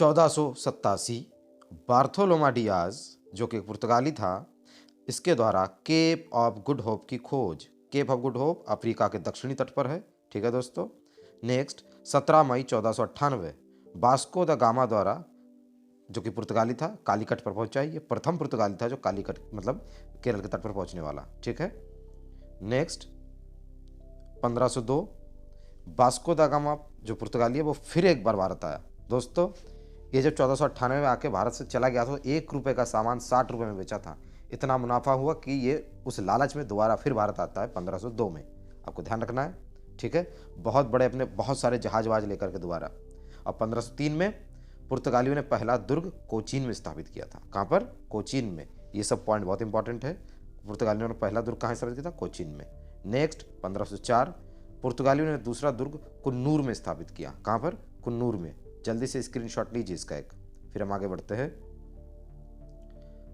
1487 बार्थोलोमा Diaz जो कि एक पुर्तगाली था, इसके द्वारा केप ऑफ गुड होप की खोज। Cape of good hope Africa के दक्षिणी तट पर है। ठीक है दोस्तों। नेक्स्ट 17 मई 1498 वास्को द गामा द्वारा, जो कि पुर्तगाली था, कालीकट पर पहुंचा। ये प्रथम पुर्तगाली था जो कालीकट मतलब केरल के तट पर पहुंचने वाला। ठीक है। नेक्स्ट 1502 वास्को द गामा जो पुर्तगाली है वो फिर एक बार भारत आया। दोस्तों ये जब 1498 में आके भारत से चला गया था तो 1 रुपये का सामान 60 रुपये में बेचा था। इतना मुनाफा हुआ कि ये उस लालच में दोबारा फिर भारत आता है 1502 में। आपको ध्यान रखना है। ठीक है। बहुत बड़े अपने बहुत सारे जहाज वहाज लेकर के दोबारा। अब 1503 में पुर्तगालियों ने पहला दुर्ग कोचीन में स्थापित किया था। कहाँ पर? कोचीन में। ये सब पॉइंट बहुत इंपॉर्टेंट है। पुर्तगालियों ने पहला दुर्ग कहाँ स्थापित किया था? कोचीन में। नेक्स्ट 1504 पुर्तगालियों ने दूसरा दुर्ग कुन्नूर में स्थापित किया। कहाँ पर? कुन्नूर में। जल्दी से स्क्रीनशॉट लीजिए इसका एक, फिर हम आगे बढ़ते हैं।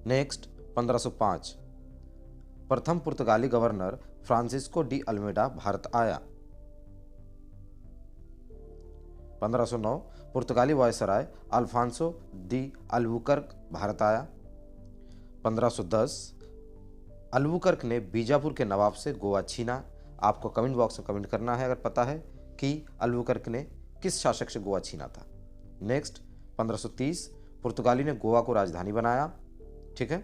नेक्स्ट 1505 प्रथम पुर्तगाली गवर्नर फ्रांसिस्को डी अल्मेडा भारत आया। 1509 पुर्तगाली वायसराय अल्फांसो डी अल्बुकर्क भारत आया। 1510 अल्बुकर्क ने बीजापुर के नवाब से गोवा छीना। आपको कमेंट बॉक्स में कमेंट करना है अगर पता है कि अल्बुकर्क ने किस शासक से गोवा छीना था। नेक्स्ट 1530 पुर्तगाली ने गोवा को राजधानी बनाया। ठीक है।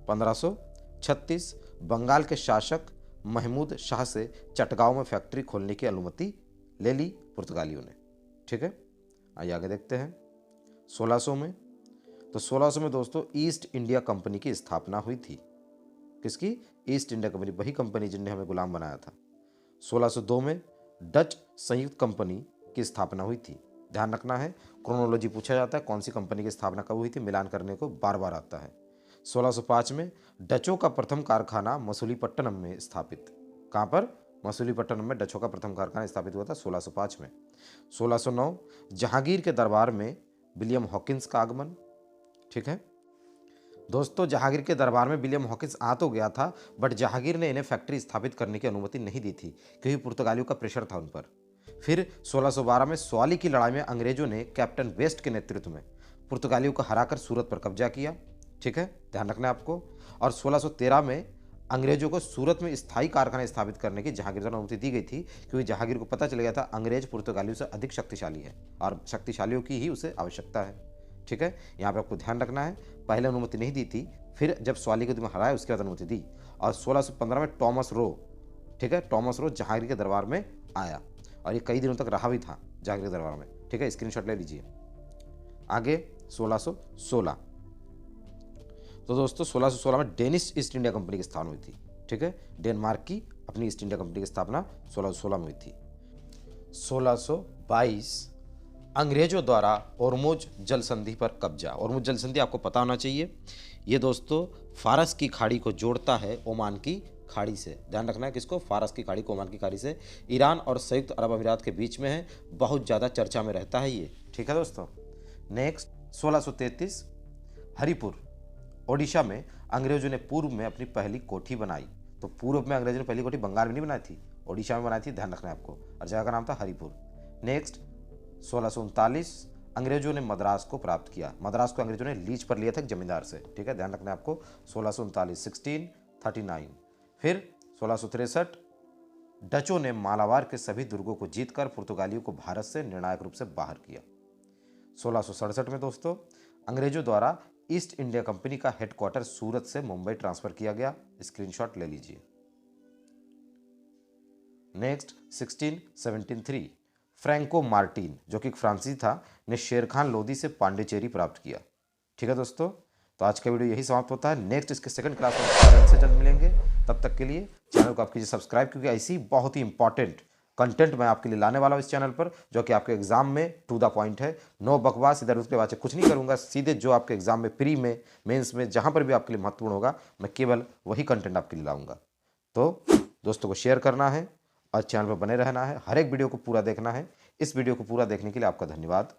1536 बंगाल के शासक महमूद शाह से चटगांव में फैक्ट्री खोलने की अनुमति ले ली पुर्तगालियों ने। ठीक है। आइए आगे देखते हैं। 1600 में, तो 1600 में दोस्तों ईस्ट इंडिया कंपनी की स्थापना हुई थी। किसकी? ईस्ट इंडिया कंपनी, वही कंपनी जिनने हमें गुलाम बनाया था। 1602 में डच संयुक्त कंपनी की स्थापना हुई थी। ध्यान रखना है, क्रोनोलॉजी पूछा जाता है, कौन सी कंपनी की स्थापना कब हुई थी, मिलान करने को बार बार आता है। 1605 में डचों का प्रथम कारखाना मसूलीपट्टनम में स्थापित। कहाँ पर? मसूलीपट्टनम में डचों का प्रथम कारखाना स्थापित हुआ था 1605 में। 1609 जहांगीर के दरबार में विलियम हॉकिंस का आगमन। ठीक है दोस्तों, जहांगीर के दरबार में विलियम हॉकिंस आ तो गया था, बट जहांगीर ने इन्हें फैक्ट्री स्थापित करने की अनुमति नहीं दी थी क्योंकि पुर्तगालियों का प्रेशर था उन पर। फिर 1612 में स्वाली की लड़ाई में अंग्रेजों ने कैप्टन वेस्ट के नेतृत्व में पुर्तगालियों को हराकर सूरत पर कब्जा किया। ठीक है, ध्यान रखना है आपको। और 1613 में अंग्रेजों को सूरत में स्थायी कारखाना स्थापित करने की जहांगीर द्वारा अनुमति दी गई थी क्योंकि जहांगीर को पता चल गया था अंग्रेज पुर्तगालियों से अधिक शक्तिशाली है और शक्तिशालियों की ही उसे आवश्यकता है। ठीक है, यहाँ पे आपको ध्यान रखना है, पहले अनुमति नहीं दी थी, फिर जब स्वाली को तुम हराया उसके बाद अनुमति दी। और 1615 में टॉमस रो, ठीक है, टॉमस रो जहांगीर के दरबार में आया और ये कई दिनों तक रहा भी था जहांगीर के दरबार में। ठीक है, स्क्रीनशॉट ले लीजिए। आगे 1616, तो दोस्तों 1616 में डेनिश ईस्ट इंडिया कंपनी की स्थापना हुई थी। ठीक है, डेनमार्क की अपनी ईस्ट इंडिया कंपनी की स्थापना 1616 में हुई थी। 1622 अंग्रेजों द्वारा ओरमुज जल संधि पर कब्जा। ओरमुज जल संधि आपको पता होना चाहिए, ये दोस्तों फारस की खाड़ी को जोड़ता है ओमान की खाड़ी से। ध्यान रखना है किसको? फारस की खाड़ी को ओमान की खाड़ी से। ईरान और संयुक्त अरब अमीरात के बीच में है, बहुत ज़्यादा चर्चा में रहता है ये। ठीक है दोस्तों। नेक्स्ट 1633 हरिपुर ओडिशा में अंग्रेजों ने पूर्व में अपनी पहली कोठी बनाई। तो पूर्व में अंग्रेजों ने पहली कोठी बंगाल में नहीं बनाई थी, ओडिशा में बनाई थी, ध्यान रखना है आपको, और जगह का नाम था हरिपुर। नेक्स्ट 1639 अंग्रेजों ने मद्रास को प्राप्त किया। मद्रास को अंग्रेजों ने लीज पर लिया था एक जमींदार से। ठीक है, ध्यान रखना है आपको। 1639 फिर 1663 डचों ने मालाबार के सभी दुर्गों को जीतकर पुर्तगालियों को भारत से निर्णायक रूप से बाहर किया। 1667 में दोस्तों अंग्रेजों द्वारा ईस्ट इंडिया कंपनी का हेडक्वार्टर सूरत से मुंबई ट्रांसफर किया गया। स्क्रीनशॉट ले लीजिए। नेक्स्ट 1673 फ्रैंको मार्टिन जो कि एक फ्रांसीसी था ने शेर खान लोदी से पांडिचेरी प्राप्त किया। ठीक है दोस्तों, तो आज का वीडियो यही समाप्त होता है। नेक्स्ट इसके सेकंड क्लास में जल्द से जल्द मिलेंगे। तब तक के लिए चैनल को आप कीजिए सब्सक्राइब, क्योंकि ऐसी बहुत ही इंपॉर्टेंट कंटेंट मैं आपके लिए लाने वाला हूँ इस चैनल पर, जो कि आपके एग्जाम में टू द पॉइंट है। नो बकवास, इधर उसके बाद कुछ नहीं करूँगा, सीधे जो आपके एग्जाम में, प्री में, मेंस में, जहाँ पर भी आपके लिए महत्वपूर्ण होगा, मैं केवल वही कंटेंट आपके लिए लाऊंगा। तो दोस्तों को शेयर करना है और चैनल पर बने रहना है, हर एक वीडियो को पूरा देखना है। इस वीडियो को पूरा देखने के लिए आपका धन्यवाद।